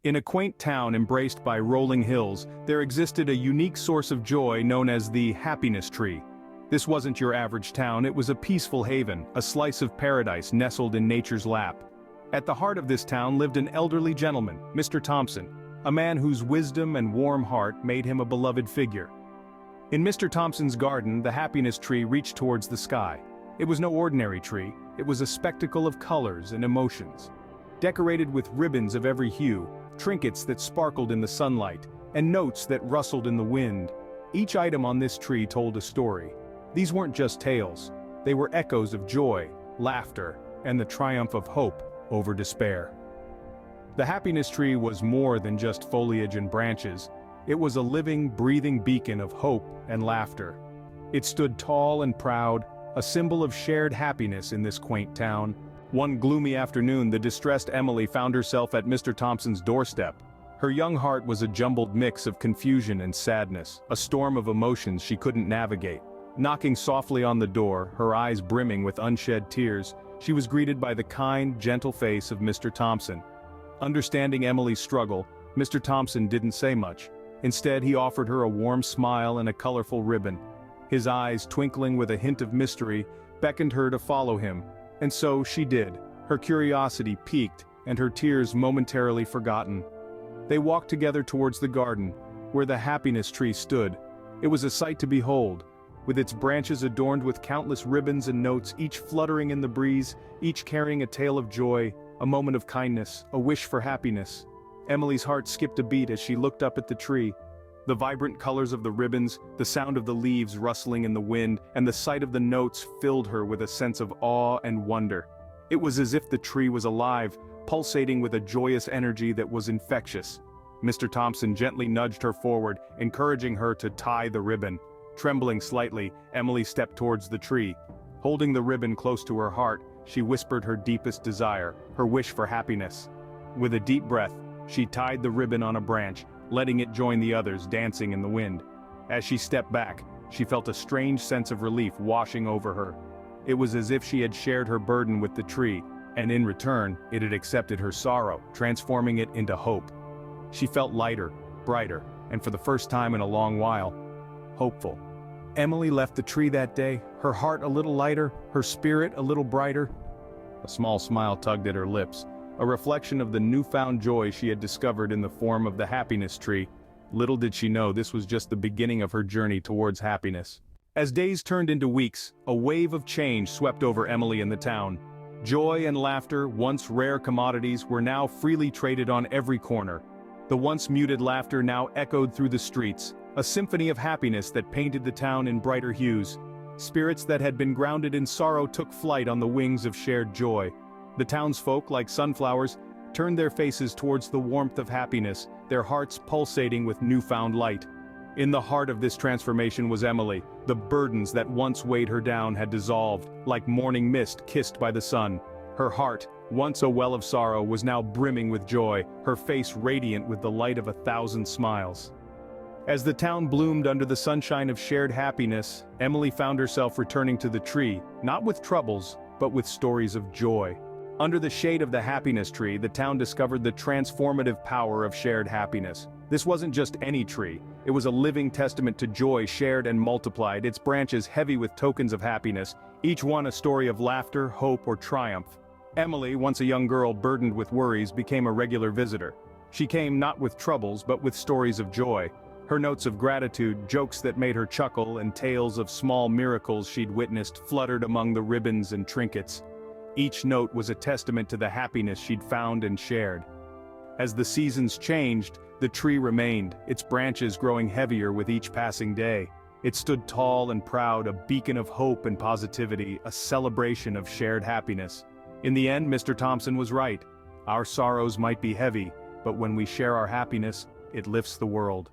In a quaint town embraced by rolling hills, there existed a unique source of joy known as the happiness tree. This wasn't your average town, it was a peaceful haven, a slice of paradise nestled in nature's lap. At the heart of this town lived an elderly gentleman, Mr. Thompson, a man whose wisdom and warm heart made him a beloved figure. In Mr. Thompson's garden, the happiness tree reached towards the sky. It was no ordinary tree, it was a spectacle of colors and emotions. Decorated with ribbons of every hue, trinkets that sparkled in the sunlight, and notes that rustled in the wind. Each item on this tree told a story. These weren't just tales, they were echoes of joy, laughter, and the triumph of hope over despair. The happiness tree was more than just foliage and branches. It was a living, breathing beacon of hope and laughter. It stood tall and proud, a symbol of shared happiness in this quaint town. One gloomy afternoon, the distressed Emily found herself at Mr. Thompson's doorstep. Her young heart was a jumbled mix of confusion and sadness, a storm of emotions she couldn't navigate. Knocking softly on the door, her eyes brimming with unshed tears, she was greeted by the kind, gentle face of Mr. Thompson. Understanding Emily's struggle, Mr. Thompson didn't say much. Instead, he offered her a warm smile and a colorful ribbon. His eyes, twinkling with a hint of mystery, beckoned her to follow him. And so she did, her curiosity piqued and her tears momentarily forgotten. They walked together towards the garden, where the happiness tree stood. It was a sight to behold, with its branches adorned with countless ribbons and notes, each fluttering in the breeze, each carrying a tale of joy, a moment of kindness, a wish for happiness. Emily's heart skipped a beat as she looked up at the tree. The vibrant colors of the ribbons, the sound of the leaves rustling in the wind, and the sight of the notes filled her with a sense of awe and wonder. It was as if the tree was alive, pulsating with a joyous energy that was infectious. Mr. Thompson gently nudged her forward, encouraging her to tie the ribbon. Trembling slightly, Emily stepped towards the tree. Holding the ribbon close to her heart, she whispered her deepest desire, her wish for happiness. With a deep breath, she tied the ribbon on a branch, letting it join the others dancing in the wind. As she stepped back, she felt a strange sense of relief washing over her. It was as if she had shared her burden with the tree, and in return, it had accepted her sorrow, transforming it into hope. She felt lighter, brighter, and for the first time in a long while, hopeful. Emily left the tree that day, her heart a little lighter, her spirit a little brighter. A small smile tugged at her lips, a reflection of the newfound joy she had discovered in the form of the happiness tree. Little did she know this was just the beginning of her journey towards happiness. As days turned into weeks, a wave of change swept over Emily and the town. Joy and laughter, once rare commodities, were now freely traded on every corner. The once muted laughter now echoed through the streets, a symphony of happiness that painted the town in brighter hues. Spirits that had been grounded in sorrow took flight on the wings of shared joy. The townsfolk, like sunflowers, turned their faces towards the warmth of happiness, their hearts pulsating with newfound light. In the heart of this transformation was Emily. The burdens that once weighed her down had dissolved, like morning mist kissed by the sun. Her heart, once a well of sorrow, was now brimming with joy, her face radiant with the light of 1,000 smiles. As the town bloomed under the sunshine of shared happiness, Emily found herself returning to the tree, not with troubles, but with stories of joy. Under the shade of the happiness tree, the town discovered the transformative power of shared happiness. This wasn't just any tree, it was a living testament to joy shared and multiplied, its branches heavy with tokens of happiness, each one a story of laughter, hope, or triumph. Emily, once a young girl burdened with worries, became a regular visitor. She came not with troubles but with stories of joy. Her notes of gratitude, jokes that made her chuckle, and tales of small miracles she'd witnessed fluttered among the ribbons and trinkets. Each note was a testament to the happiness she'd found and shared. As the seasons changed, the tree remained, its branches growing heavier with each passing day. It stood tall and proud, a beacon of hope and positivity, a celebration of shared happiness. In the end, Mr. Thompson was right. Our sorrows might be heavy, but when we share our happiness, it lifts the world.